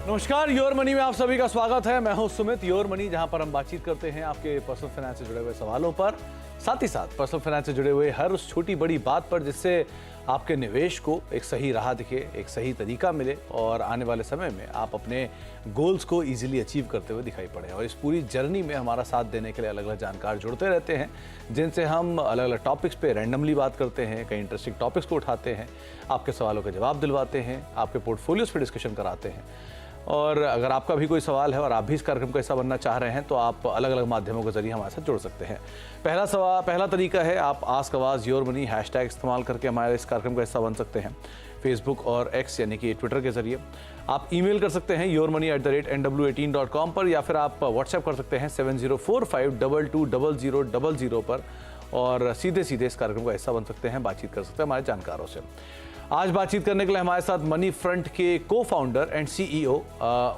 नमस्कार, your money में आप सभी का स्वागत है। मैं हूं सुमित। योर मनी, जहां पर हम बातचीत करते हैं आपके पर्सनल फाइनेंस से जुड़े हुए सवालों पर, साथ ही साथ पर्सनल फाइनेंस से जुड़े हुए हर उस छोटी बड़ी बात पर जिससे आपके निवेश को एक सही राह दिखे, एक सही तरीका मिले और आने वाले समय में आप अपने गोल्स को इजीली अचीव करते हुए दिखाई पड़े। और इस पूरी जर्नी में हमारा साथ देने के लिए अलग अलग जानकार जुड़ते रहते हैं, जिनसे हम अलग अलग टॉपिक्स पे रैंडमली बात करते हैं, कई इंटरेस्टिंग टॉपिक्स को उठाते हैं, आपके सवालों के जवाब दिलवाते हैं, आपके पोर्टफोलियोज पर डिस्कशन कराते हैं। और अगर आपका भी कोई सवाल है और आप भी इस कार्यक्रम का हिस्सा बनना चाह रहे हैं तो आप अलग अलग माध्यमों के जरिए हमारे साथ जुड़ सकते हैं। पहला तरीका है, आप आस्क आवाज़ योर मनी हैशटैग इस्तेमाल करके हमारे इस कार्यक्रम का हिस्सा बन सकते हैं। फेसबुक और एक्स यानी कि ट्विटर के जरिए आप ईमेल कर सकते हैं yourmoney@nw18.com पर, या फिर आप व्हाट्सएप कर सकते हैं 7045220000 पर और सीधे सीधे इस कार्यक्रम का हिस्सा बन सकते हैं, बातचीत कर सकते हैं हमारे जानकारों से। आज बातचीत करने के लिए हमारे साथ मनी फ्रंट के को founder and CEO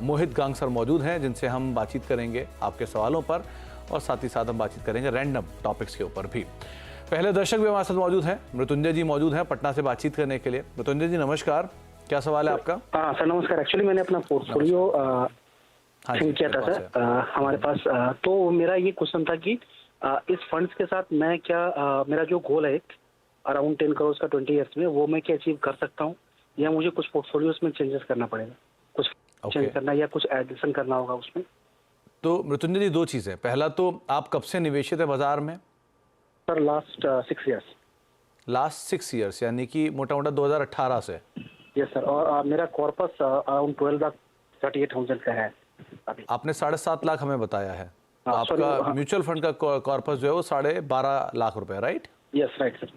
Mohit गांग sir मौजूद हैं, जिनसे हम बातचीत करेंगे आपके सवालों पर और साथ ही साथ हम बातचीत करेंगे रैंडम टॉपिक्स के ऊपर भी। पहले दर्शक भी हमारे साथ मौजूद हैं, मृत्युंजय जी मौजूद हैं पटना से बातचीत करने के लिए। मृत्युंजय जी नमस्कार, क्या सवाल है आपका? सर नमस्कार। एक्चुअली मैंने अपना पोर्टफोलियो किया था सर हमारे पास, तो मेरा ये क्वेश्चन था कि इस फंड्स के साथ मैं क्या मेरा जो गोल है अराउंड 10 करोड़ का 20 ईयर्स में, वो मैं क्या अचीव कर सकता हूँ या मुझे कुछ पोर्टफोलियोज में चेंजेस करना पड़ेगा, कुछ चेंज करना या कुछ एडिशन करना होगा उसमें? तो मृत्युंजय जी, दो चीज़ें। पहला तो आप कब से निवेशित है बाजार में? Sir last 6 years. Last 6 years यानी कि मोटा मोटा 2018 से? Yes sir. और मेरा कॉर्पस अराउंड 12,38,000 का है अभी। आपने 7.5 लाख हमें बताया है, तो आपका म्यूचुअल फंड का कॉर्पस जो है वो 12.5 लाख रुपए, right? Yes right sir.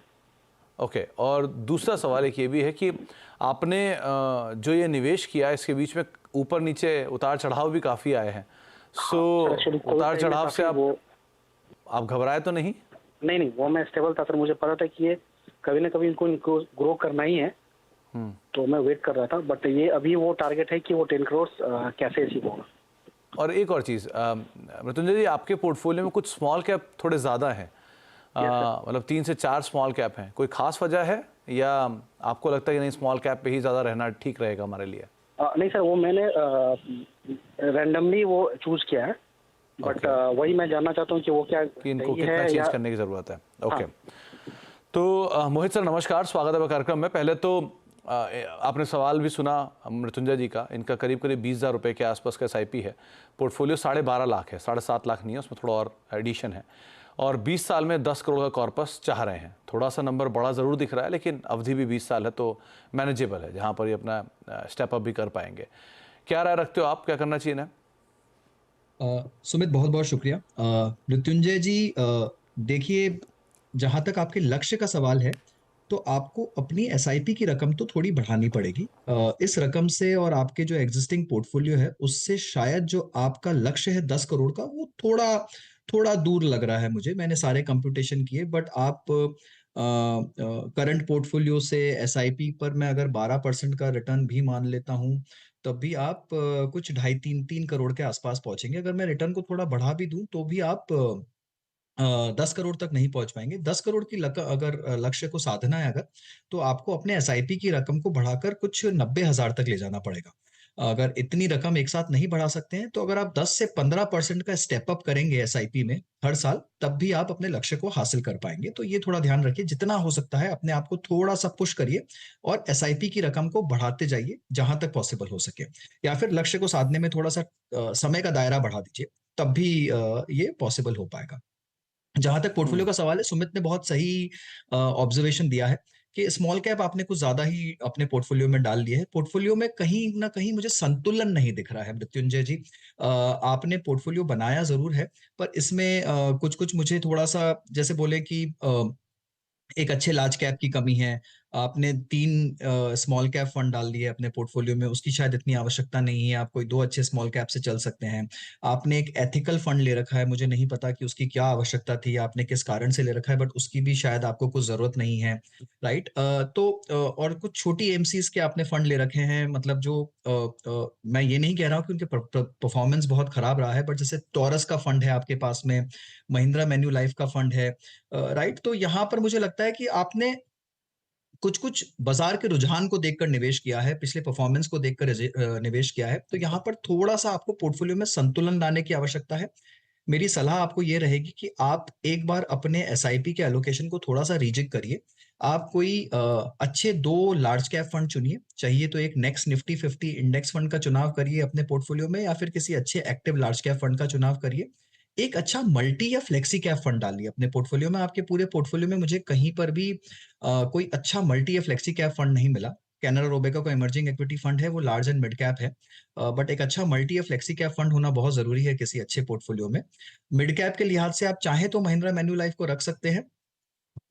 Okay. और दूसरा सवाल एक ये भी है कि आपने जो ये निवेश किया इसके बीच में ऊपर नीचे उतार चढ़ाव भी काफ़ी आए हैं। उतार चढ़ाव से आप घबराए तो नहीं? नहीं, वो मैं स्टेबल था सर। मुझे पता था कि ये कभी ना कभी इनको ग्रो करना ही है, तो मैं वेट कर रहा था। बट ये अभी वो टारगेट है कि वो 10 करोड़ कैसे अचीव होगा। और एक और चीज़ मृत्युंजय जी, आपके पोर्टफोलियो में कुछ स्मॉल कैप थोड़े ज़्यादा हैं, मतलब 3 से 4 स्मॉल कैप हैं। कोई खास वजह है या आपको लगता है कि नहीं स्मॉल कैप पे ही ज़्यादा रहना ठीक रहेगा हमारे लिए? नहीं सर, वो मैंने रैंडमली वो चूज किया है, बट वही मैं जानना चाहता हूँ कि वो क्या कि इनको कितना चेंज करने की ज़रूरत है। ओके। तो मोहित सर नमस्कार, स्वागत है कार्यक्रम में। पहले तो आपने सवाल भी सुना मृत्युंजय जी का। इनका करीब 20,000 रुपये के आसपास का SIP है। पोर्टफोलियो 12.5 लाख है, 7.5 लाख नहीं है, उसमें थोड़ा और एडिशन है। और 20 साल में 10 करोड़ का कॉर्पस चाह रहे हैं। थोड़ा सा नंबर बड़ा ज़रूर दिख रहा है, लेकिन अवधि भी 20 साल है, तो मैनेजेबल है, जहाँ पर ये अपना स्टेप अप भी कर पाएंगे। क्या राय रखते हो आप, क्या करना चाहिए ना? सुमित बहुत बहुत शुक्रिया। मृत्युंजय जी, देखिए, जहां तक आपके लक्ष्य का सवाल है तो आपको अपनी SIP की रकम तो थोड़ी बढ़ानी पड़ेगी। इस रकम से और आपके जो एग्जिस्टिंग पोर्टफोलियो है उससे शायद जो आपका लक्ष्य है 10 करोड़ का, वो थोड़ा थोड़ा दूर लग रहा है मुझे। मैंने सारे कंप्यूटेशन किए, बट आप करंट पोर्टफोलियो से SIP पर मैं अगर 12% का रिटर्न भी मान लेता हूं, तब भी आप कुछ 2.5-3 करोड़ के आसपास पहुंचेंगे। अगर मैं रिटर्न को थोड़ा बढ़ा भी दूं तो भी आप 10 करोड़ तक नहीं पहुंच पाएंगे। 10 करोड़ की अगर लक्ष्य को साधना है अगर, तो आपको अपने SIP की रकम को बढ़ाकर कुछ 90,000 तक ले जाना पड़ेगा। अगर इतनी रकम एक साथ नहीं बढ़ा सकते हैं तो अगर आप 10 से 15% का स्टेप अप करेंगे SIP में हर साल, तब भी आप अपने लक्ष्य को हासिल कर पाएंगे। तो ये थोड़ा ध्यान रखिए, जितना हो सकता है अपने आप को थोड़ा सा पुश करिए और SIP की रकम को बढ़ाते जाइए जहां तक पॉसिबल हो सके, या फिर लक्ष्य को साधने में थोड़ा सा समय का दायरा बढ़ा दीजिए, तब भी ये पॉसिबल हो पाएगा। जहां तक पोर्टफोलियो का सवाल है, सुमित ने बहुत सही ऑब्जर्वेशन दिया है कि स्मॉल कैप आपने कुछ ज्यादा ही अपने पोर्टफोलियो में डाल दिए है। पोर्टफोलियो में कहीं ना कहीं मुझे संतुलन नहीं दिख रहा है मृत्युंजय जी। आपने पोर्टफोलियो बनाया जरूर है, पर इसमें कुछ कुछ मुझे थोड़ा सा, जैसे बोले कि एक अच्छे लार्ज कैप की कमी है। आपने 3 स्मॉल कैप फंड डाल दिए अपने पोर्टफोलियो में, उसकी शायद इतनी आवश्यकता नहीं है। आप कोई 2 अच्छे स्मॉल कैप से चल सकते हैं। आपने एक एथिकल फंड ले रखा है, मुझे नहीं पता कि उसकी क्या आवश्यकता थी, आपने किस कारण से ले रखा है, बट उसकी भी शायद आपको कुछ जरूरत नहीं है, राइट? और कुछ छोटी एमसीज के आपने फंड ले रखे हैं, मतलब जो मैं ये नहीं कह रहा हूँ कि उनके परफॉर्मेंस बहुत खराब रहा है, बट जैसे टॉरस का फंड है आपके पास में, महिंद्रा मेन्यू लाइफ का फंड है, राइट? तो यहाँ पर मुझे लगता है कि आपने कुछ-कुछ बाज़ार के रुझान को देखकर निवेश किया है, पिछले परफ़ॉर्मेंस को देखकर निवेश किया है, तो यहाँ पर थोड़ा-सा आपको पोर्टफ़ोलियो में संतुलन लाने की आवश्यकता है। मेरी सलाह आपको ये रहेगी कि आप एक बार अपने एसआईपी के एलोकेशन को थोड़ा-सा रीजिग करिए। आप कोई अच्छे 2 लार्ज कैप फंड चुनिए, चाहिए तो एक नेक्स्ट निफ्टी 50 इंडेक्स फंड का चुनाव करिए अपने पोर्टफोलियो में, या फिर किसी अच्छे एक्टिव लार्ज कैप फंड का चुनाव करिए। एक अच्छा मल्टी या फ्लेक्सी कैप फंड डालिए अपने पोर्टफोलियो में। आपके पूरे पोर्टफोलियो में मुझे कहीं पर भी कोई अच्छा मल्टी या फ्लेक्सी कैप फंड नहीं मिला। कैनरा रोबेको का इमर्जिंग इक्विटी फंड है, वो लार्ज एंड मिड कैप है। बट एक अच्छा मल्टी या फ्लेक्सी कैप फंड होना बहुत ज़रूरी है किसी अच्छे पोर्टफोलियो में। मिड कैप के लिहाज से आप चाहें तो महिंद्रा मैन्युलाइफ को रख सकते हैं।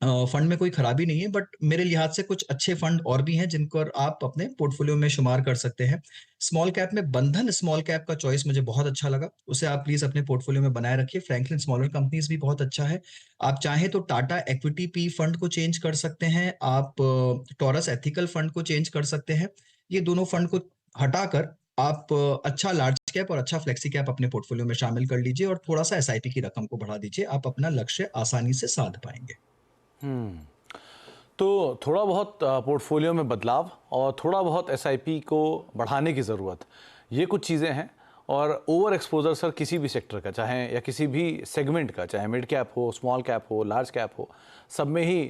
फंड में कोई खराबी नहीं है, बट मेरे लिहाज से कुछ अच्छे फंड और भी हैं जिनको आप अपने पोर्टफोलियो में शुमार कर सकते हैं। स्मॉल कैप में बंधन स्मॉल कैप का चॉइस मुझे बहुत अच्छा लगा, उसे आप प्लीज अपने पोर्टफोलियो में बनाए रखिए। फ्रैंकलिन स्मॉलर कंपनीज भी बहुत अच्छा है। आप चाहें तो टाटा इक्विटी पी फंड को चेंज कर सकते हैं, आप टॉरस एथिकल फंड को चेंज कर सकते हैं। ये दोनों फंड को हटाकर आप अच्छा लार्ज कैप और अच्छा फ्लेक्सी कैप अपने पोर्टफोलियो में शामिल कर लीजिए और थोड़ा सा एसआईपी की रकम को बढ़ा दीजिए। आप अपना लक्ष्य आसानी से साध पाएंगे। तो थोड़ा बहुत पोर्टफोलियो में बदलाव और थोड़ा बहुत एसआईपी को बढ़ाने की ज़रूरत, ये कुछ चीज़ें हैं। और ओवर एक्सपोजर सर किसी भी सेक्टर का, चाहे या किसी भी सेगमेंट का, चाहे मिड कैप हो, स्मॉल कैप हो, लार्ज कैप हो, सब में ही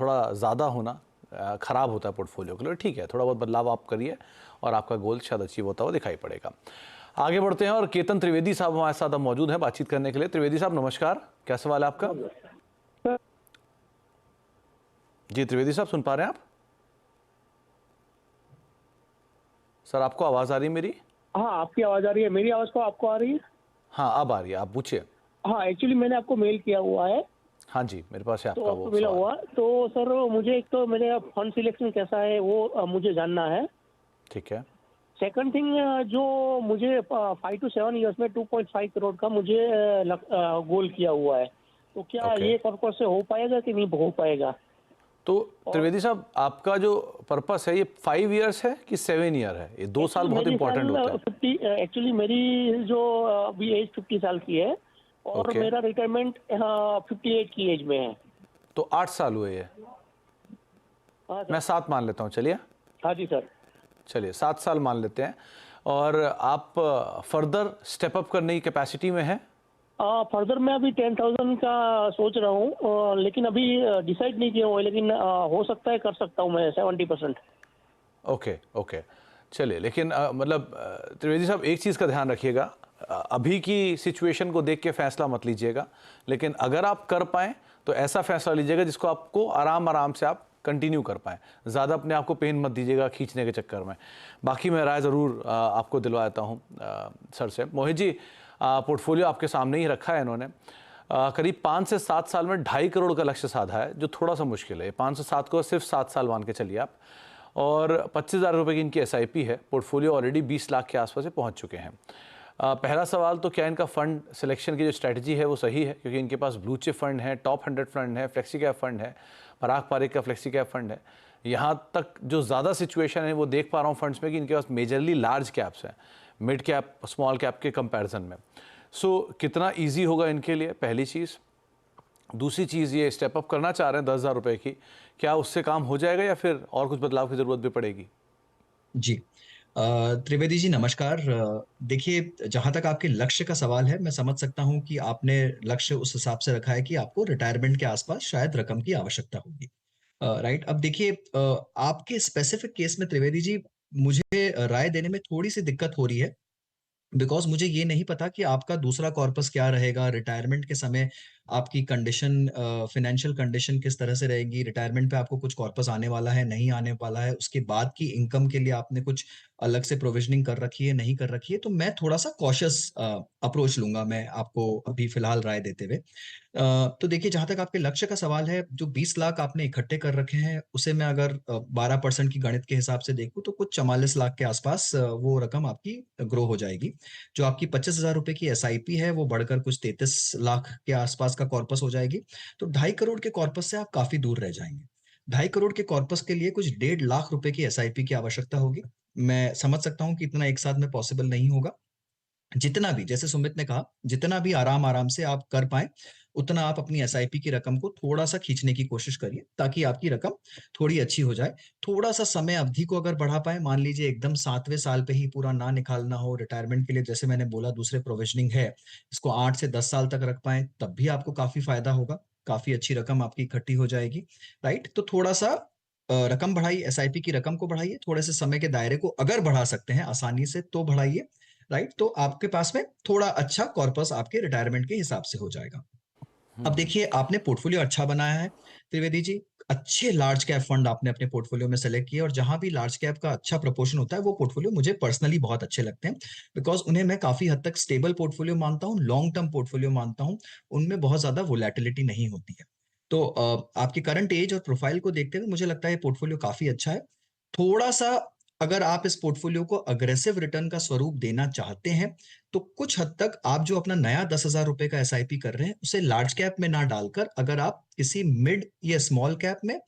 थोड़ा ज़्यादा होना ख़राब होता है पोर्टफोलियो के लिए। ठीक है, थोड़ा बहुत बदलाव आप करिए और आपका गोल शायद अचीव होता हुआ दिखाई पड़ेगा। आगे बढ़ते हैं और केतन त्रिवेदी साहब हमारे साथ अब मौजूद हैं बातचीत करने के लिए। त्रिवेदी साहब नमस्कार, क्या सवाल है आपका? जी त्रिवेदी साहब, सुन पा रहे हैं आप? सर आपको आवाज आ रही है मेरी? हाँ, आपकी आवाज आ रही है, मेरी आवाज को आपको आ रही है? हाँ अब आ रही है, आप पूछिए। हाँ, एक्चुअली मैंने आपको मेल किया हुआ है। हाँ जी, मेरे पास है आपका तो वो मिला सवाल। हुआ, तो सर मुझे एक तो मेरे फंड सिलेक्शन कैसा है वो मुझे जानना है। ठीक है। सेकंड थिंग, जो मुझे 5 to 7 ईयर्स में 2.5 करोड़ का मुझे गोल किया हुआ है, तो क्या ये पर्पस से हो पाएगा कि नहीं हो पाएगा? तो त्रिवेदी साहब, आपका जो पर्पस है ये 5 इयर्स है कि 7 ईयर है? ये 2 साल बहुत इंपॉर्टेंट होता है। एक्चुअली मेरी जो अभी एज 50 साल की है और मेरा रिटायरमेंट 58 की एज में है। तो 8 साल हुए ये? मैं 7 मान लेता हूँ, चलिए। हाँ जी सर। चलिए 7 साल मान लेते हैं। और आप फर्दर स्टेप अप करने की कैपेसिटी में हैं? फर्दर मैं अभी 10,000 का सोच रहा हूँ, लेकिन अभी डिसाइड नहीं किया हुआ है, लेकिन हो सकता है कर सकता हूँ मैं 70%। ओके चलिए, लेकिन मतलब त्रिवेदी साहब एक चीज़ का ध्यान रखिएगा, अभी की सिचुएशन को देख के फैसला मत लीजिएगा, लेकिन अगर आप कर पाएँ तो ऐसा फैसला लीजिएगा जिसको आपको आराम से आप कंटिन्यू कर पाएँ। ज़्यादा अपने आप को पेन मत दीजिएगा खींचने के चक्कर में। बाकी मैं राय ज़रूर आपको दिलवा देता हूँ सर से। मोहित जी, पोर्टफोलियो आपके सामने ही रखा है इन्होंने। करीब 5 से 7 साल में 2.5 करोड़ का लक्ष्य साधा है, जो थोड़ा सा मुश्किल है। 5 से 7 को सिर्फ 7 साल मान के चलिए आप। और 25,000 रुपये की इनकी एसआईपी है। पोर्टफोलियो ऑलरेडी 20 लाख के आसपास पहुंच चुके हैं। पहला सवाल तो क्या इनका फंड सिलेक्शन की जो स्ट्रैटेजी है वो सही है? क्योंकि इनके पास ब्लू चिप फंड है, टॉप 100 फंड है, फ्लेक्सी कैप फंड है, पराग पारिक का फ्लेक्सी कैप फंड है। यहाँ तक जो ज़्यादा सिचुएशन है वो देख पा रहा हूँ फंड्स में कि इनके पास मेजरली लार्ज कैप्स हैं, मिड कैप स्मॉल कैप के कंपैरिजन में। सो कितना ईजी होगा इनके लिए, पहली चीज़। दूसरी चीज़, ये स्टेप अप करना चाह रहे हैं 10,000 रुपये की, क्या उससे काम हो जाएगा या फिर और कुछ बदलाव की ज़रूरत भी पड़ेगी? जी, त्रिवेदी जी नमस्कार। देखिए, जहाँ तक आपके लक्ष्य का सवाल है, मैं समझ सकता हूँ कि आपने लक्ष्य उस हिसाब से रखा है कि आपको रिटायरमेंट के आसपास शायद रकम की आवश्यकता होगी। राइट, अब देखिए, आपके स्पेसिफिक केस में त्रिवेदी जी मुझे राय देने में थोड़ी सी दिक्कत हो रही है, बिकॉज मुझे ये नहीं पता कि आपका दूसरा कॉर्पस क्या रहेगा रिटायरमेंट के समय। आपकी कंडीशन, फाइनेंशियल कंडीशन किस तरह से रहेगी, रिटायरमेंट पे आपको कुछ कॉर्पस आने वाला है, नहीं आने वाला है, उसके बाद की इनकम के लिए आपने कुछ अलग से प्रोविजनिंग कर रखी है, नहीं कर रखी है। तो मैं थोड़ा सा कॉशियस अप्रोच लूंगा मैं आपको अभी फिलहाल राय देते हुए। तो देखिए, जहां तक आपके लक्ष्य का सवाल है, जो 20 लाख आपने इकट्ठे कर रखे हैं, उसे मैं अगर 12% की गणित के हिसाब से देखूं तो कुछ 44 लाख के आसपास वो रकम आपकी ग्रो हो जाएगी। जो आपकी 25,000 रुपए की एसआईपी है, वो बढ़कर कुछ 33 लाख के आसपास का कॉर्पस हो जाएगी। तो 2.5 करोड़ के कॉर्पस से आप काफी दूर रह जाएंगे। 2.5 करोड़ के कॉर्पस के लिए कुछ 1.5 लाख रुपए की एसआईपी की आवश्यकता होगी। मैं समझ सकता हूँ कि इतना एक साथ में पॉसिबल नहीं होगा। जितना भी, जैसे सुमित ने कहा, जितना भी आराम से आप कर पाए, उतना आप अपनी एसआईपी की रकम को थोड़ा सा खींचने की कोशिश करिए, ताकि आपकी रकम थोड़ी अच्छी हो जाए। थोड़ा सा समय अवधि को अगर बढ़ा पाए, मान लीजिए एकदम 7वें साल पे ही पूरा ना निकालना हो, रिटायरमेंट के लिए जैसे मैंने बोला दूसरे प्रोविजनिंग है, इसको 8 से 10 साल तक रख पाए, तब भी आपको काफी फायदा होगा, काफी अच्छी रकम आपकी इकट्ठी हो जाएगी। राइट, तो थोड़ा सा रकम बढ़ाइए, एसआईपी की रकम को बढ़ाइए, थोड़े से समय के दायरे को अगर बढ़ा सकते हैं आसानी से तो बढ़ाइए। राइट, तो आपके पास में थोड़ा अच्छा कॉर्पस आपके रिटायरमेंट के हिसाब से हो जाएगा। अब देखिए, आपने पोर्टफोलियो अच्छा बनाया है त्रिवेदी जी, अच्छे लार्ज कैप फंड आपने अपने पोर्टफोलियो में सेलेक्ट किए, और जहां भी लार्ज कैप का अच्छा प्रोपोर्शन होता है वो पोर्टफोलियो मुझे पर्सनली बहुत अच्छे लगते हैं, बिकॉज उन्हें मैं काफी हद तक स्टेबल पोर्टफोलियो मानता हूँ, लॉन्ग टर्म पोर्टफोलियो मानता हूँ, उनमें बहुत ज्यादा वोलेटिलिटी नहीं होती है। तो आपकी करंट एज और प्रोफाइल को देखते हुए मुझे लगता है ये पोर्टफोलियो काफी अच्छा है। थोड़ा सा अगर आप इस पोर्टफोलियो को अग्रेसिव रिटर्न का स्वरूप देना चाहते हैं, तो कुछ हद तक आप जो अपना नया 10,000 रुपए का एसआईपी कर रहे हैं उसे लार्ज कैप में ना डालकर, अगर आप किसी मिड या स्मॉल कैप में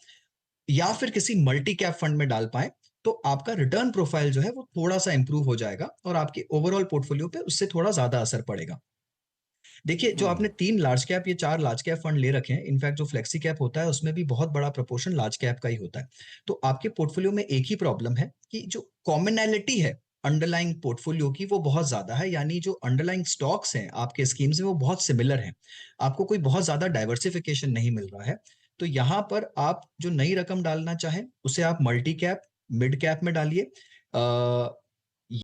या फिर किसी मल्टी कैप फंड में डाल पाए, तो आपका रिटर्न प्रोफाइल जो है वो थोड़ा सा इंप्रूव हो जाएगा और आपके ओवरऑल पोर्टफोलियो पे उससे थोड़ा ज्यादा असर पड़ेगा। देखिए, जो आपने 3 लार्ज कैप या 4 लार्ज कैप फंड ले रखे हैं, इनफैक्ट जो फ्लेक्सी कैप होता है उसमें भी बहुत बड़ा प्रोपोर्शन लार्ज कैप का ही होता है। तो आपके पोर्टफोलियो में एक ही प्रॉब्लम है कि जो कॉमनैलिटी है अंडरलाइंग पोर्टफोलियो की वो बहुत ज्यादा है, यानी जो अंडरलाइंग स्टॉक्स हैं आपके स्कीम्स में वो बहुत सिमिलर हैं। आपको कोई बहुत ज्यादा डाइवर्सिफिकेशन नहीं मिल रहा है। तो यहाँ पर आप जो नई रकम डालना चाहें उसे आप मल्टी कैप, मिड कैप में डालिए,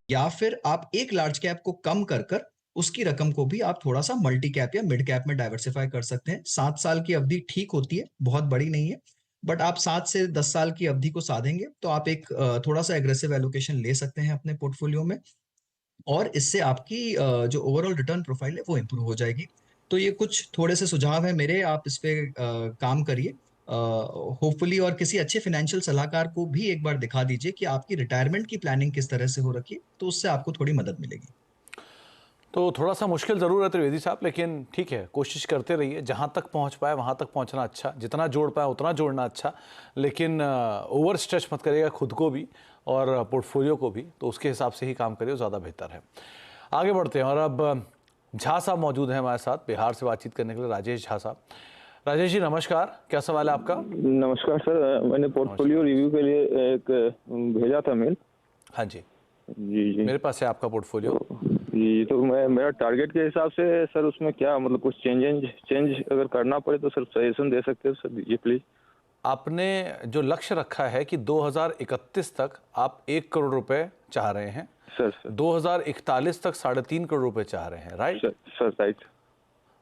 या फिर आप एक लार्ज कैप को कम कर कर उसकी रकम को भी आप थोड़ा सा मल्टी कैप या मिड कैप में डाइवर्सिफाई कर सकते हैं। 7 साल की अवधि ठीक होती है, बहुत बड़ी नहीं है, बट आप 7 से 10 साल की अवधि को साधेंगे तो आप एक थोड़ा सा एग्रेसिव एलोकेशन ले सकते हैं अपने पोर्टफोलियो में, और इससे आपकी जो ओवरऑल रिटर्न प्रोफाइल है वो इंप्रूव हो जाएगी। तो ये कुछ थोड़े से सुझाव है मेरे, आप इस पे काम करिए होपफुली, और किसी अच्छे फाइनेंशियल सलाहकार को भी एक बार दिखा दीजिए कि आपकी रिटायरमेंट की प्लानिंग किस तरह से हो रखी है, तो उससे आपको थोड़ी मदद मिलेगी। तो थोड़ा सा मुश्किल ज़रूर है त्रिवेदी साहब, लेकिन ठीक है, कोशिश करते रहिए, जहाँ तक पहुँच पाए वहाँ तक पहुँचना अच्छा, जितना जोड़ पाए उतना जोड़ना अच्छा, लेकिन ओवर स्ट्रेच मत करिएगा खुद को भी और पोर्टफोलियो को भी, तो उसके हिसाब से ही काम करिए, ज़्यादा बेहतर है। आगे बढ़ते हैं और अब झा साहब मौजूद हैं हमारे साथ बिहार से बातचीत करने के लिए, राजेश झा साहब। राजेश जी नमस्कार, क्या सवाल है आपका? नमस्कार सर, मैंने पोर्टफोलियो रिव्यू के लिए एक भेजा था मेल। हाँ जी जी जी, मेरे पास है आपका पोर्टफोलियो। जी, तो मैं मेरा टारगेट के हिसाब से सर उसमें क्या मतलब कुछ चेंज अगर करना पड़े तो सर सजेशन दे सकते हो सर, दीजिए प्लीज। आपने जो लक्ष्य रखा है कि 2031 तक आप 1 करोड़ रुपए चाह रहे हैं, सर 2041 तक 3.5 करोड़ रुपए चाह रहे हैं, राइट? Sir right.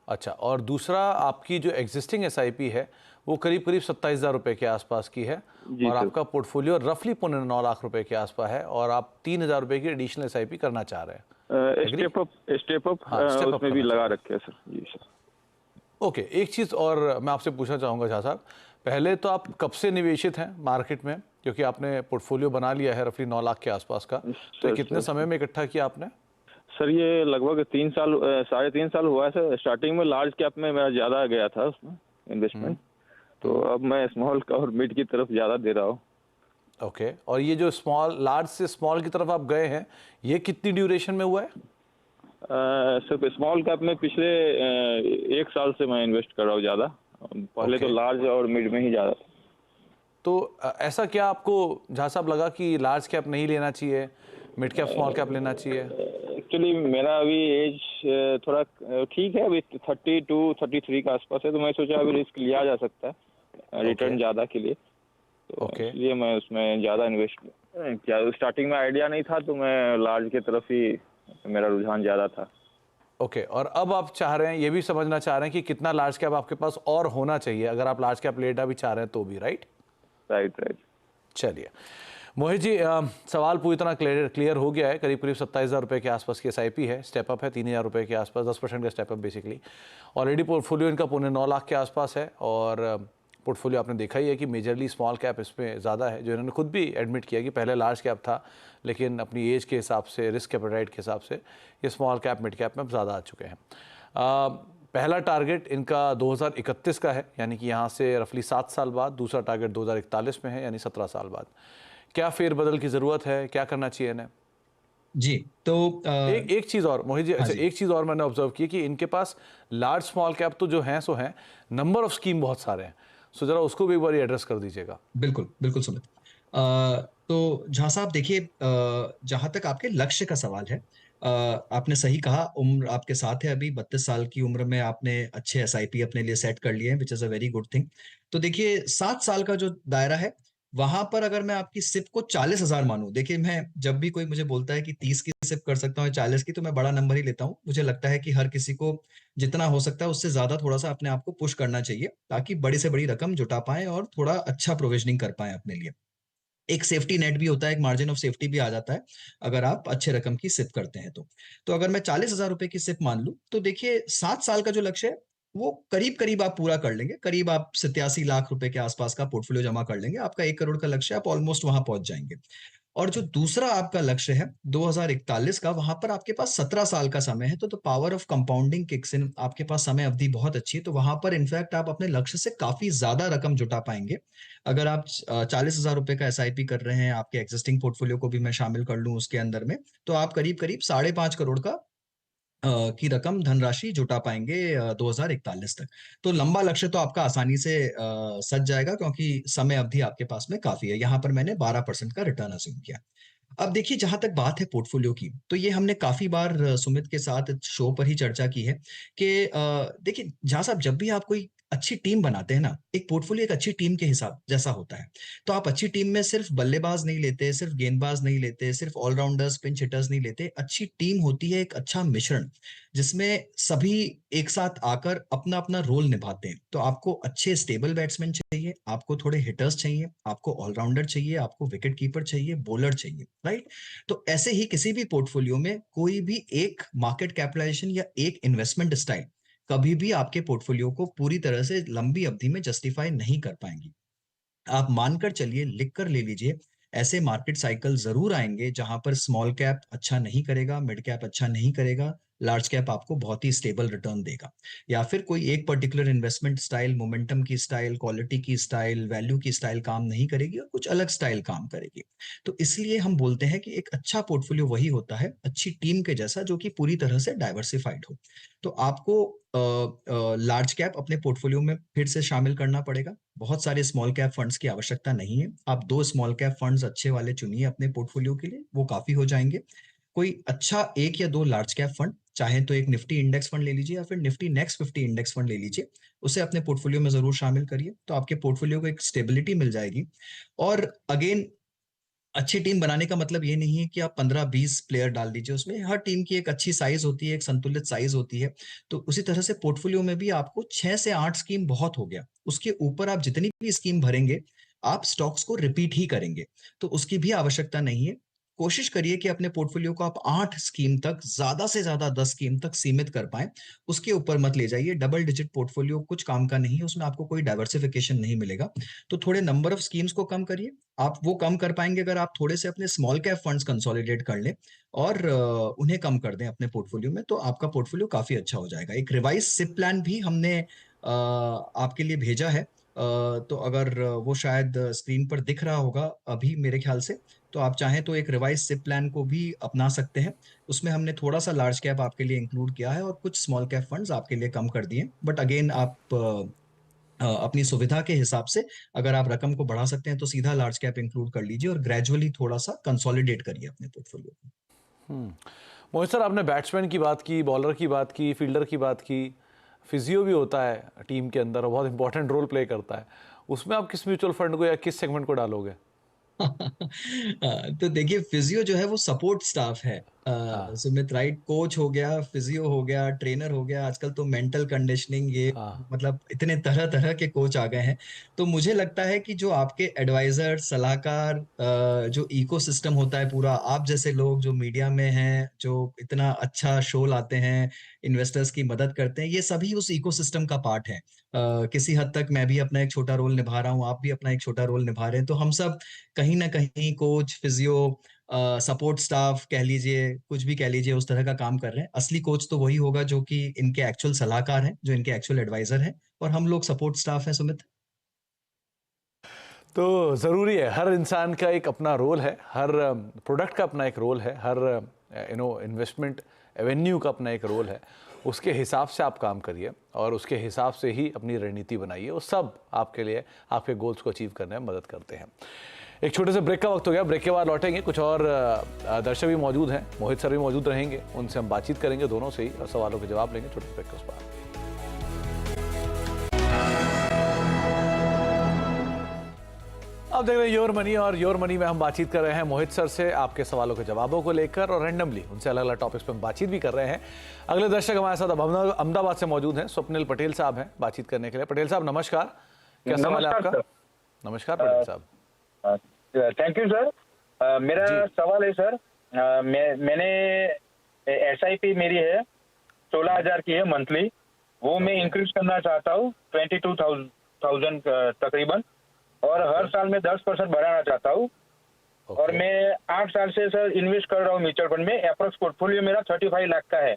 अच्छा, और दूसरा आपकी जो एग्जिस्टिंग एसआईपी है वो करीब करीब 27,000 रुपए के आसपास की है, और आपका पोर्टफोलियो रफली 9.25 लाख रुपए के आसपास है, और आप 3,000 रुपए की एडिशनल एसआईपी करना चाह रहे हैं। स्टेप अप उसमें भी लगा रखे हैं सर। जी सर। ओके, एक चीज़ और मैं आपसे पूछना चाहूँगा झा साहब, पहले तो आप कब से निवेशित हैं मार्केट में, क्योंकि आपने पोर्टफोलियो बना लिया है रफली 9 लाख के आसपास का, तो ये कितने समय में इकट्ठा किया आपने? सर ये लगभग 3 साल हुआ है सर। स्टार्टिंग में लार्ज कैप में मेरा ज़्यादा गया था उसमें इन्वेस्टमेंट, तो अब मैं स्मॉल और मिड की तरफ ज़्यादा दे रहा हूँ। ओके, और ये जो लार्ज से स्मॉल की तरफ आप गए हैं, ये कितनी ड्यूरेशन में हुआ है? सर स्मॉल कैप में पिछले 1 साल से मैं इन्वेस्ट कर रहा हूँ ज़्यादा, पहले तो लार्ज और मिड में ही ज़्यादा। तो ऐसा क्या आपको झा साहब लगा कि लार्ज कैप नहीं लेना चाहिए, मिड कैप स्मॉल कैप लेना चाहिए? एक्चुअली मेरा अभी एज थोड़ा ठीक है, अभी 32-33 के आसपास है, तो मैं सोचा अभी रिस्क लिया जा सकता है रिटर्न ज़्यादा के लिए, तो इसलिए मैं उसमें ज़्यादा इन्वेस्ट किया। स्टार्टिंग में आइडिया नहीं था तो मैं लार्ज की तरफ ही मेरा रुझान ज़्यादा था। ओके, और अब आप चाह रहे हैं, ये भी समझना चाह रहे हैं कि कितना लार्ज कैप आपके पास और होना चाहिए अगर आप लार्ज कैप लेना भी चाह रहे हैं तो भी, राइट? राइट। चलिए मोहित जी, सवाल पूरी तरह क्लियर हो गया है। करीब करीब 27,000 रुपये के आसपास की एसआईपी है, स्टेप अप है 3,000 रुपये के आसपास, 10% का step up basically. Already portfolio इनका 9.25 लाख के आसपास है, और पोर्टफोलियो आपने देखा ही है कि मेजरली स्मॉल कैप इसमें ज़्यादा है, जो इन्होंने खुद भी एडमिट किया कि पहले लार्ज कैप था, लेकिन अपनी एज के हिसाब से, रिस्क एपेटाइट के हिसाब से ये स्मॉल कैप मिड कैप में ज़्यादा आ चुके हैं। पहला टारगेट इनका 2031 का है, यानी कि यहाँ से रफली 7 साल बाद। दूसरा टारगेट 2041 में है, यानी 17 साल बाद। क्या फेरबदल की ज़रूरत है, क्या करना चाहिए इन्हें? जी, तो एक चीज और मोहित जी, हाँ अच्छा जी। एक चीज और मैंने ऑब्जर्व की कि इनके पास लार्ज स्मॉल कैप तो जो हैं सो हैं, नंबर ऑफ स्कीम बहुत सारे हैं, सो जरा उसको भी एक बार एड्रेस कर दीजिएगा। बिल्कुल, बिल्कुल सुमित। तो जहाँ साहब देखिए, जहाँ तक आपके लक्ष्य का सवाल है, आपने सही कहा, उम्र आपके साथ है, अभी 32 साल की उम्र में आपने अच्छे एसआईपी अपने लिए सेट कर लिए हैं, which is a very good thing. तो देखिए 7 साल का जो दायरा है, वहाँ पर अगर मैं आपकी सिप को 40,000 मानूँ, देखिए मैं जब भी कोई मुझे बोलता है कि 30 की सिप कर सकता हूँ या 40 की, तो मैं बड़ा नंबर ही लेता हूँ। मुझे लगता है कि हर किसी को जितना हो सकता है उससे ज़्यादा थोड़ा-सा अपने आप को पुश करना चाहिए, ताकि बड़ी से बड़ी रकम जुटा पाएँ और थोड़ा अच्छा प्रोविज़निंग कर पाएँ अपने लिए। एक सेफ्टी नेट भी होता है, एक मार्जिन ऑफ सेफ्टी भी आ जाता है, अगर आप अच्छे रकम की सिप करते हैं तो। तो अगर मैं 40,000 रुपए की सिप मान लूँ, तो देखिए 7 साल का जो लक्ष्य है, वो करीब-करीब आप पूरा कर लेंगे। करीब आप 87 लाख रुपए के आसपास का पोर्टफोलियो जमा कर लेंगे। आपका 1 करोड़ का लक्ष्य है, आप ऑलमोस्ट वहाँ पहुँच जाएँगे। और जो दूसरा आपका लक्ष्य है 2041 का, वहां पर आपके पास 17 साल का समय है, तो power of compounding kicks in, आपके पास समय अवधि बहुत अच्छी है, तो वहां पर इनफैक्ट आप अपने लक्ष्य से काफी ज्यादा रकम जुटा पाएंगे। अगर आप 40,000 रुपए का एसआईपी कर रहे हैं, आपके एग्जिस्टिंग पोर्टफोलियो को भी मैं शामिल कर लूं उसके अंदर में, तो आप करीब करीब 5.5 करोड़ का की रकम धनराशि जुटा पाएंगे 2041 तक। तो लंबा लक्ष्य तो आपका आसानी से सज जाएगा, क्योंकि समय अवधि आपके पास में काफी है। यहाँ पर मैंने 12% का रिटर्न अज्यूम किया। अब देखिए जहां तक बात है पोर्टफोलियो की, तो ये हमने काफी बार सुमित के साथ शो पर ही चर्चा की है कि देखिए जहां साहब, जब भी आप कोई अच्छी टीम बनाते हैं ना, एक पोर्टफोलियो एक अच्छी टीम के हिसाब जैसा होता है। तो आप अच्छी टीम में सिर्फ बल्लेबाज नहीं लेते, सिर्फ गेंदबाज नहीं लेते, सिर्फ ऑलराउंडर्स पिंच हिटर्स नहीं लेते। अच्छी टीम होती है एक अच्छा मिश्रण, जिसमें सभी एक साथ आकर अपना अपना रोल निभाते हैं। तो आपको अच्छे स्टेबल बैट्समैन चाहिए, आपको थोड़े हिटर्स चाहिए, आपको ऑलराउंडर चाहिए, आपको विकेट कीपर चाहिए, बॉलर चाहिए, राइट। तो ऐसे ही किसी भी पोर्टफोलियो में कोई भी एक मार्केट कैपिटलाइजेशन या एक इन्वेस्टमेंट स्टाइल कभी भी आपके पोर्टफोलियो को पूरी तरह से लंबी अवधि में जस्टिफाई नहीं कर पाएंगी। आप मानकर चलिए, लिख कर ले लीजिए, ऐसे मार्केट साइकिल जरूर आएंगे जहां पर स्मॉल कैप अच्छा नहीं करेगा, मिड कैप अच्छा नहीं करेगा, लार्ज कैप आपको बहुत ही स्टेबल रिटर्न देगा। या फिर कोई एक पर्टिकुलर इन्वेस्टमेंट स्टाइल, मोमेंटम की स्टाइल, क्वालिटी की स्टाइल, वैल्यू की स्टाइल काम नहीं करेगी और कुछ अलग स्टाइल काम करेगी। तो इसलिए हम बोलते हैं कि एक अच्छा पोर्टफोलियो वही होता है अच्छी टीम के जैसा, जो कि पूरी तरह से डाइवर्सिफाइड हो। तो आपको लार्ज कैप अपने पोर्टफोलियो में फिर से शामिल करना पड़ेगा। बहुत सारे स्मॉल कैप फंड्स की आवश्यकता नहीं है। आप 2 स्मॉल कैप फंड्स अच्छे वाले चुनिए अपने पोर्टफोलियो के लिए, वो काफी हो जाएंगे। कोई अच्छा 1 या 2 लार्ज कैप फंड, चाहे तो एक निफ्टी इंडेक्स फंड ले लीजिए या फिर निफ्टी नेक्स्ट 50 इंडेक्स फंड ले लीजिए, उसे अपने पोर्टफोलियो में जरूर शामिल करिए। तो आपके पोर्टफोलियो को एक स्टेबिलिटी मिल जाएगी। और अगेन, अच्छी टीम बनाने का मतलब ये नहीं है कि आप 15-20 प्लेयर डाल दीजिए उसमें। हर टीम की एक अच्छी साइज होती है, एक संतुलित साइज होती है। तो उसी तरह से पोर्टफोलियो में भी आपको 6 से 8 स्कीम बहुत हो गया। उसके ऊपर आप जितनी भी स्कीम भरेंगे, आप स्टॉक्स को रिपीट ही करेंगे, तो उसकी भी आवश्यकता नहीं है। कोशिश करिए कि अपने पोर्टफोलियो को आप 8 स्कीम तक, ज्यादा से ज्यादा 10 स्कीम तक सीमित कर पाएं। उसके ऊपर मत ले जाइए। डबल डिजिट पोर्टफोलियो कुछ काम का नहीं है, उसमें आपको कोई डाइवर्सिफिकेशन नहीं मिलेगा। तो थोड़े नंबर ऑफ स्कीम्स को कम करिए। आप वो कम कर पाएंगे अगर आप थोड़े से अपने स्मॉल कैप फंड्स कंसोलिडेट कर लें और उन्हें कम कर दें अपने पोर्टफोलियो में, तो आपका पोर्टफोलियो काफी अच्छा हो जाएगा। एक रिवाइज सिप प्लान भी हमने आपके लिए भेजा है। तो अगर वो शायद स्क्रीन पर दिख रहा होगा अभी मेरे ख्याल से, तो आप चाहें तो एक रिवाइज सिप प्लान को भी अपना सकते हैं। उसमें हमने थोड़ा सा लार्ज कैप आपके लिए इंक्लूड किया है और कुछ स्मॉल कैप फंड्स आपके लिए कम कर दिए। बट अगेन, आप अपनी सुविधा के हिसाब से अगर आप रकम को बढ़ा सकते हैं तो सीधा लार्ज कैप इंक्लूड कर लीजिए और ग्रेजुअली थोड़ा सा कंसोलिडेट करिए अपने पोर्टफोलियो को। मोहित सर, आपने बैट्समैन की बात की, बॉलर की बात की, फील्डर की बात की, फिजियो भी होता है टीम के अंदर और बहुत इंपॉर्टेंट रोल प्ले करता है। उसमें आप किस म्यूचुअल फंड को या किस सेगमेंट को डालोगे? तो देखिए, फिजियो जो है वो सपोर्ट स्टाफ है। हाँ। सुमित, राइट। कोच हो गया, फिजियो हो गया, ट्रेनर हो गया, आजकल तो मेंटल कंडीशनिंग, ये हाँ। मतलब इतने तरह तरह के कोच आ गए हैं। तो मुझे लगता है कि जो आपके एडवाइजर, सलाहकार, जो इकोसिस्टम होता है पूरा, आप जैसे लोग जो मीडिया में हैं, जो इतना अच्छा शो लाते हैं, इन्वेस्टर्स की मदद करते हैं, ये सभी उस इकोसिस्टम का पार्ट है। किसी हद तक मैं भी अपना एक छोटा रोल निभा रहा हूँ, आप भी अपना एक छोटा रोल निभा रहे हैं। तो हम सब कहीं ना कहीं कोच, फिजियो, सपोर्ट स्टाफ कह लीजिए, कुछ भी कह लीजिए, उस तरह का काम कर रहे हैं। असली कोच तो वही होगा जो कि इनके एक्चुअल सलाहकार हैं, जो इनके एक्चुअल एडवाइजर हैं, और हम लोग सपोर्ट स्टाफ हैं, सुमित। तो ज़रूरी है, हर इंसान का एक अपना रोल है, हर प्रोडक्ट का अपना एक रोल है, हर इन्वेस्टमेंट एवेन्यू का अपना एक रोल है। उसके हिसाब से आप काम करिए और उसके हिसाब से ही अपनी रणनीति बनाइए। वो सब आपके लिए आपके गोल्स को अचीव करने में मदद करते हैं। एक छोटे से ब्रेक का वक्त हो गया, ब्रेक के बाद लौटेंगे। कुछ और दर्शक भी मौजूद हैं, मोहित सर भी मौजूद रहेंगे, उनसे हम बातचीत करेंगे दोनों से ही और सवालों के जवाब लेंगे। छोटे से ब्रेक के उस बाद अब देख रहे हैं योर मनी, और योर मनी में हम बातचीत कर रहे हैं मोहित सर से आपके सवालों के जवाबों को लेकर, और रैंडमली उनसे अलग अलग टॉपिक्स पर हम बातचीत भी कर रहे हैं। अगले दर्शक हमारे साथ अहमदाबाद से मौजूद हैं, स्वप्निल पटेल साहब हैं बातचीत करने के लिए। पटेल साहब नमस्कार, क्या सवाल है आपका? नमस्कार पटेल साहब। Thank you sir. मेरा सवाल है सर, मैंने SIP मेरी है 16,000 की है मंथली, वो मैं इंक्रीज करना चाहता हूँ 22,000 तकरीबन, और हर साल में 10% बढ़ाना चाहता हूँ। और मैं 8 साल से सर इन्वेस्ट कर रहा हूँ म्यूचुअल फंड में। अप्रोक्स पोर्टफोलियो मेरा 35 लाख का है।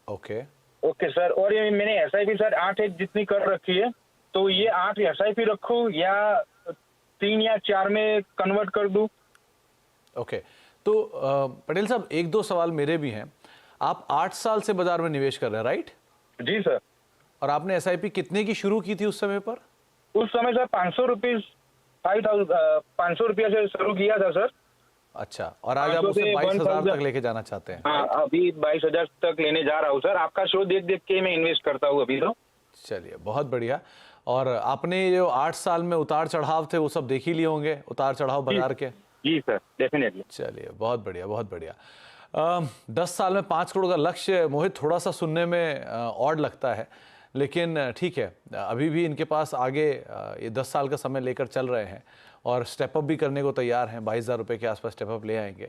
Okay sir. और ये मैंने SIP सर 8 जितनी कर रखी है, तो ये 8 SIP रखूँ या 3 या 4 में कन्वर्ट कर दूं? ओके, तो पटेल साहब एक दो सवाल मेरे भी हैं। आप 8 साल से बाजार में निवेश कर रहे हैं, राइट? जी सर। और आपने SIP कितने की शुरू की थी उस समय पर? उस समय सर 500 रुपया से शुरू किया था सर। अच्छा, और आज आप उसे 22,000 तक लेके जाना चाहते हैं? हाँ, अभी 22,000 तक लेने जा रहा हूँ सर। आपका शो देख देख के मैं इन्वेस्ट करता हूँ अभी तो। चलिए, बहुत बढ़िया। और आपने जो 8 साल में उतार चढ़ाव थे वो सब देख ही लिए होंगे, उतार चढ़ाव बाजार के? जी सर, डेफिनेटली। चलिए, बहुत बढ़िया, बहुत बढ़िया। 10 साल में 5 करोड़ का लक्ष्य मोहित थोड़ा सा सुनने में ऑड लगता है, लेकिन ठीक है, अभी भी इनके पास आगे ये 10 साल का समय लेकर चल रहे हैं और स्टेप अप भी करने को तैयार हैं। 22,000 रुपये के आसपास स्टेप अप ले आएंगे।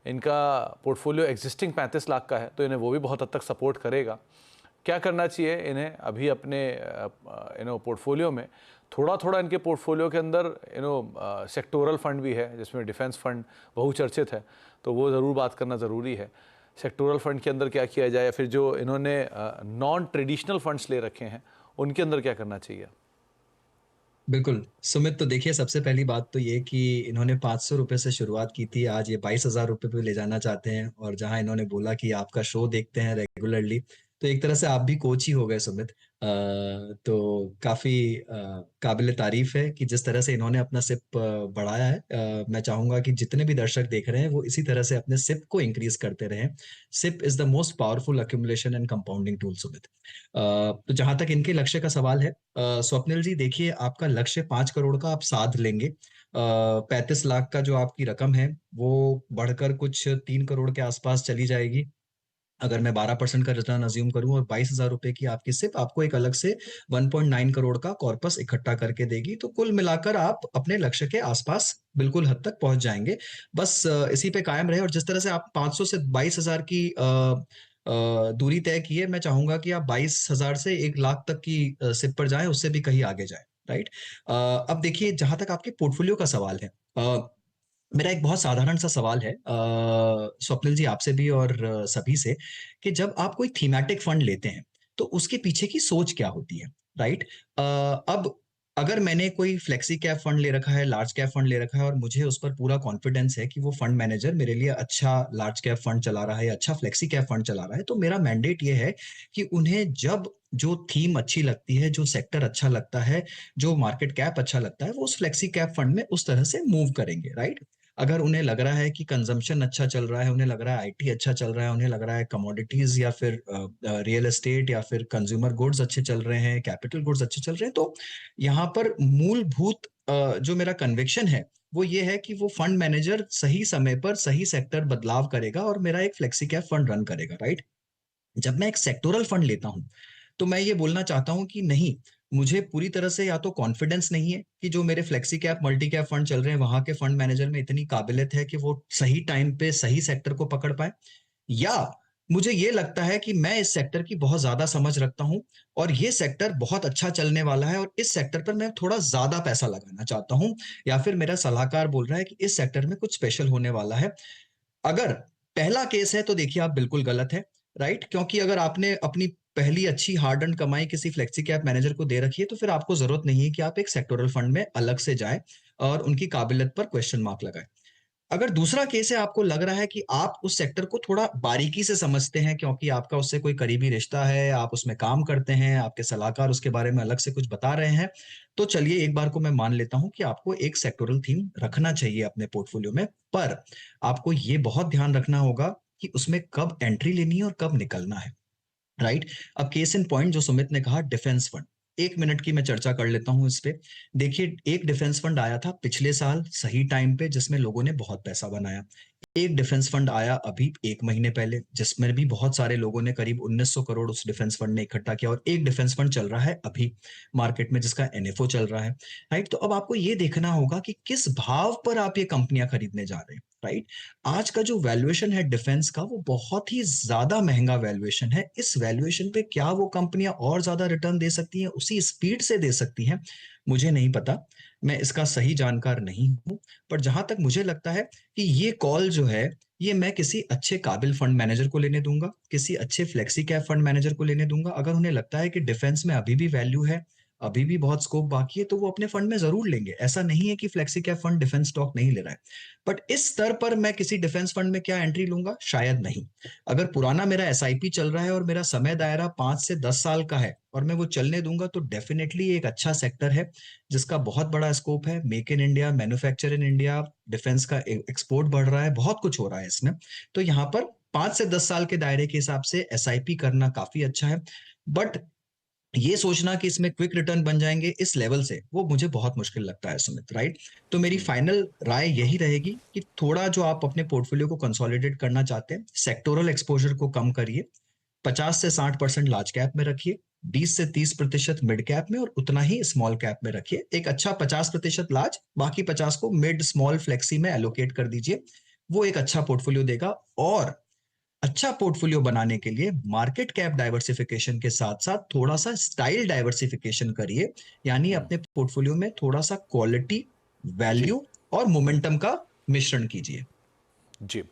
इनका पोर्टफोलियो एग्जिस्टिंग 35 लाख का है, तो इन्हें वो भी बहुत हद तक सपोर्ट करेगा। क्या करना चाहिए इन्हें? अभी अपने पोर्टफोलियो में थोड़ा थोड़ा इनके पोर्टफोलियो के अंदर सेक्टोरल फंड भी है, जिसमें डिफेंस फंड बहुचर्चित है, तो वो ज़रूर बात करना ज़रूरी है। सेक्टोरल फंड के अंदर क्या किया जाए, फिर जो इन्होंने नॉन ट्रेडिशनल फंड्स ले रखे हैं उनके अंदर क्या करना चाहिए? बिल्कुल सुमित, तो देखिए सबसे पहली बात तो ये कि इन्होंने 500 रुपये से शुरुआत की थी, आज ये 22,000 रुपये पे ले जाना चाहते हैं। और जहां इन्होंने बोला कि आपका शो देखते हैं रेगुलरली, तो एक तरह से आप भी कोच ही हो गए सुमित। तो काफी काबिल तारीफ है कि जिस तरह से इन्होंने अपना सिप बढ़ाया है। मैं चाहूंगा कि जितने भी दर्शक देख रहे हैं वो इसी तरह से अपने सिप को इंक्रीज करते रहें। SIP is the most powerful accumulation and compounding tool Sumit. तो जहां तक इनके लक्ष्य का सवाल है, स्वप्निल जी, देखिए आपका लक्ष्य 5 करोड़ का आप साध लेंगे। 35 लाख का जो आपकी रकम है वो बढ़कर कुछ 3 करोड़ के आसपास चली जाएगी, अगर मैं 12% का रिटर्न अज्यूम करूं। और 22,000 रुपए की आपकी सिप आपको एक अलग से 1.9 करोड़ का कॉर्पस इकट्ठा करके देगी। तो कुल मिलाकर आप अपने लक्ष्य के आसपास बिल्कुल हद तक पहुंच जाएंगे। बस इसी पे कायम रहे। और जिस तरह से आप 500 से 22,000 की दूरी तय की है, मैं चाहूंगा कि आप 22,000 से 1 लाख तक की सिप पर जाएं, उससे भी कहीं आगे जाएं, राइट? अब देखिए, जहां तक आपके पोर्टफोलियो का सवाल है, मेरा एक बहुत साधारण सा सवाल है स्वप्निल जी, आपसे भी और सभी से, कि जब आप कोई थीमेटिक फंड लेते हैं तो उसके पीछे की सोच क्या होती है, राइट? अब अगर मैंने कोई फ्लेक्सी कैप फंड ले रखा है, लार्ज कैप फंड ले रखा है, और मुझे उस पर पूरा कॉन्फिडेंस है कि वो फंड मैनेजर मेरे लिए अच्छा लार्ज कैप फंड चला रहा है, अच्छा फ्लेक्सी कैप फंड चला रहा है, तो मेरा मैंडेट ये है कि उन्हें जब जो थीम अच्छी लगती है, जो सेक्टर अच्छा लगता है, जो मार्केट कैप अच्छा लगता है, वो उस फ्लेक्सी कैप फंड में उस तरह से मूव करेंगे, राइट? अगर उन्हें लग रहा है कि कंजम्पशन अच्छा चल रहा है, उन्हें लग रहा है IT अच्छा चल रहा है, उन्हें लग रहा है कमोडिटीज या फिर रियल एस्टेट या फिर कंज्यूमर गुड्स अच्छे चल रहे हैं, कैपिटल गुड्स अच्छे चल रहे हैं, तो यहाँ पर मूलभूत जो मेरा कन्विक्शन है वो ये है कि वो फंड मैनेजर सही समय पर सही सेक्टर बदलाव करेगा और मेरा एक फ्लेक्सी कैप फंड रन करेगा, राइट? जब मैं एक सेक्टोरल फंड लेता हूं तो मैं ये बोलना चाहता हूं कि नहीं, मुझे पूरी तरह से या तो कॉन्फिडेंस नहीं है कि जो मेरे flexi cap multi cap fund चल रहे हैं वहां के फंड मैनेजर में इतनी काबिलियत है कि वो सही टाइम पे सही सेक्टर को पकड़ पाए, या मुझे ये लगता है कि मैं इस सेक्टर की बहुत ज्यादा समझ रखता हूं और ये सेक्टर बहुत अच्छा चलने वाला है और इस सेक्टर पर मैं थोड़ा ज्यादा पैसा लगाना चाहता हूं, या फिर मेरा सलाहकार बोल रहा है कि इस सेक्टर में कुछ स्पेशल होने वाला है। अगर पहला केस है तो देखिए आप बिल्कुल गलत है, राइट? क्योंकि अगर आपने अपनी पहली अच्छी हार्ड अर्न कमाई किसी फ्लेक्सी कैप मैनेजर को दे रखी है, तो फिर आपको जरूरत नहीं है कि आप एक सेक्टोरल फंड में अलग से जाएं और उनकी काबिलियत पर क्वेश्चन मार्क लगाएं। अगर दूसरा केस है, आपको लग रहा है कि आप उस सेक्टर को थोड़ा बारीकी से समझते हैं क्योंकि आपका उससे कोई करीबी रिश्ता है, आप उसमें काम करते हैं, आपके सलाहकार उसके बारे में अलग से कुछ बता रहे हैं, तो चलिए एक बार को मैं मान लेता हूं कि आपको एक सेक्टोरल थीम रखना चाहिए अपने पोर्टफोलियो में। पर आपको ये बहुत ध्यान रखना होगा कि उसमें कब एंट्री लेनी है और कब निकलना है, राइट। अब केस इन पॉइंट जो सुमित ने कहा, डिफेंस फंड, 1 मिनट की मैं चर्चा कर लेता हूं इस पे। देखिए, एक डिफेंस फंड आया था पिछले साल सही टाइम पे, जिसमें लोगों ने बहुत पैसा बनाया। एक डिफेंस फंड आया अभी 1 महीने पहले, जिसमें भी बहुत सारे लोगों ने करीब 1900 करोड़ उस डिफेंस फंड ने इकट्ठा किया। और एक डिफेंस फंड चल रहा है अभी मार्केट में जिसका एनएफओ चल रहा है, राइट। तो अब आपको ये देखना होगा कि किस भाव पर आप ये कंपनियां खरीदने जा रहे हैं, राइट। आज का जो वैल्यूएशन है डिफेंस का, वो बहुत ही ज्यादा महंगा वैल्यूएशन है। इस वैल्यूएशन पे क्या वो कंपनियां और ज्यादा रिटर्न दे सकती हैं, उसी स्पीड से दे सकती हैं, मुझे नहीं पता, मैं इसका सही जानकार नहीं हूं। पर जहां तक मुझे लगता है कि ये कॉल जो है, ये मैं किसी अच्छे काबिल फंड मैनेजर को लेने दूंगा, किसी अच्छे फ्लेक्सी कैप फंड मैनेजर को लेने दूंगा। अगर उन्हें लगता है कि डिफेंस में अभी भी वैल्यू है, अभी भी बहुत स्कोप बाकी है, तो वो अपने फंड में जरूर लेंगे। ऐसा नहीं है कि flexi cap fund defence stock नहीं ले रहा है। बट इस स्तर पर मैं किसी डिफेंस फंड में क्या एंट्री लूंगा, शायद नहीं। अगर पुराना मेरा एसआईपी चल रहा है और मेरा समय दायरा 5 से 10 साल का है और मैं वो चलने दूंगा, तो डेफिनेटली एक अच्छा सेक्टर है जिसका बहुत बड़ा स्कोप है। Make in India, manufacture in India, defence का एक्सपोर्ट बढ़ रहा है, बहुत कुछ हो रहा है इसमें। तो यहाँ पर 5 से 10 साल के दायरे के हिसाब से एसआईपी करना काफी अच्छा है। बट ये सोचना कि इसमें क्विक रिटर्न बन जाएंगे इस लेवल से, वो मुझे बहुत मुश्किल लगता है सुमित, राइट। तो मेरी फाइनल राय यही रहेगी कि थोड़ा जो आप अपने पोर्टफोलियो को कंसोलिडेट करना चाहते हैं, सेक्टोरल एक्सपोजर को कम करिए, 50 से 60% लार्ज कैप में रखिए, 20 से 30% मिड कैप में और उतना ही स्मॉल कैप में रखिए। एक अच्छा 50% लार्ज, बाकी 50 को मिड स्मॉल फ्लेक्सी में एलोकेट कर दीजिए। वो एक अच्छा पोर्टफोलियो देगा। और अच्छा पोर्टफोलियो बनाने के लिए मार्केट कैप डाइवर्सिफिकेशन के साथ साथ थोड़ा सा स्टाइल डाइवर्सिफिकेशन करिए, यानी अपने पोर्टफोलियो में थोड़ा सा क्वालिटी, वैल्यू और मोमेंटम का मिश्रण कीजिए। जी,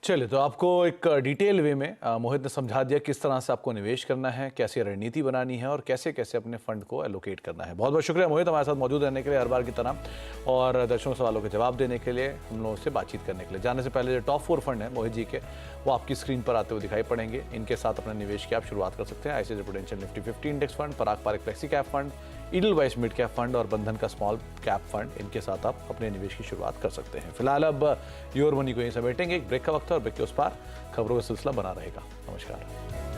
चलिए, तो आपको एक डिटेल वे में मोहित ने समझा दिया किस तरह से आपको निवेश करना है, कैसे रणनीति बनानी है और कैसे कैसे अपने फंड को एलोकेट करना है। बहुत बहुत शुक्रिया मोहित, हमारे साथ मौजूद रहने के लिए हर बार की तरह और दर्शकों सवालों के जवाब देने के लिए, हम लोगों से बातचीत करने के लिए। जाने से पहले जो टॉप 4 फंड है मोहित जी के, वो आपकी स्क्रीन पर आते हुए दिखाई पड़ेंगे। इनके साथ अपने निवेश की आप शुरुआत कर सकते हैं। ICICI Prudential Nifty 50 index fund, Parag Parikh flexi cap fund, Edelweiss mid cap fund और बंधन का स्मॉल कैप फंड, इनके साथ आप अपने निवेश की शुरुआत कर सकते हैं। फिलहाल अब योर मनी को यहीं समेटेंगे। एक ब्रेक का वक्त है और ब्रेक के उस पार खबरों का सिलसिला बना रहेगा। नमस्कार।